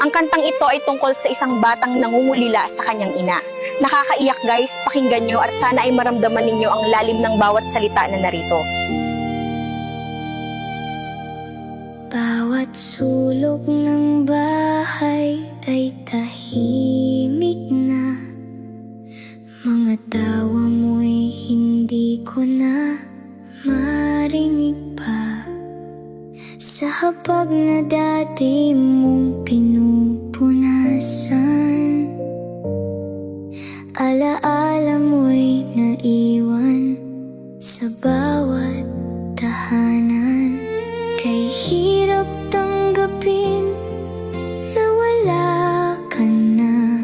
Ang kantang ito ay tungkol sa isang batang nangungulila sa kanyang ina. Nakakaiyak guys, pakinggan nyo at sana ay maramdaman ninyo ang lalim ng bawat salita na narito. Bawat sulok ng bahay ay tahimik na. Mga tawa mo'y hindi ko na marinig pa. Sa hapag na dati mong pinupunasan, alaala mo'y naiwan sa bawat tahanan. Kay hirap tanggapin na wala ka na.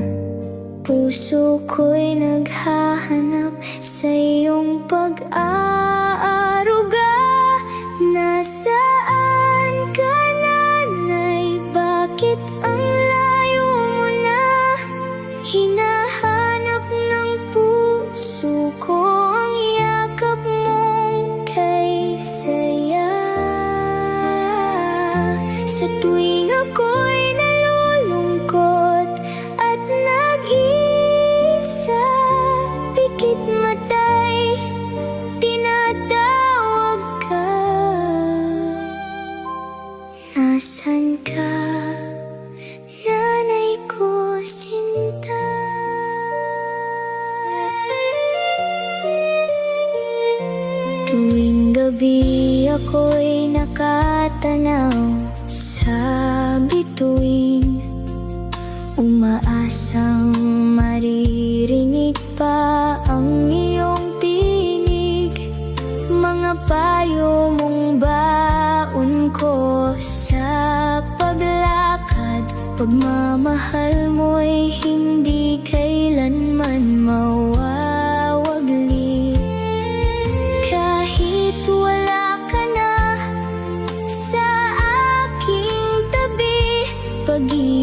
Puso ko'y naghahanap sa iyong pag-aaruga. Nasaan ka, nanay? Bakit ang layo mo na? Hinahanap ng puso ko ang yakap mong kay saya. Sa tuwing ako'y nalulungkot at nag-iisa, pikit mata'y tinatawag ka. Nasaan ka, nanay ko sinta? Tuwing gabi ako'y nakatanaw sa bituin, umaasang maririnig pa ang iyong tinig. Mga payo mong baon ko sa paglakad. Pagmamahal mo'y hindi kailanman mawawaglit. Kahit wala ka na sa aking tabi, pag-ibig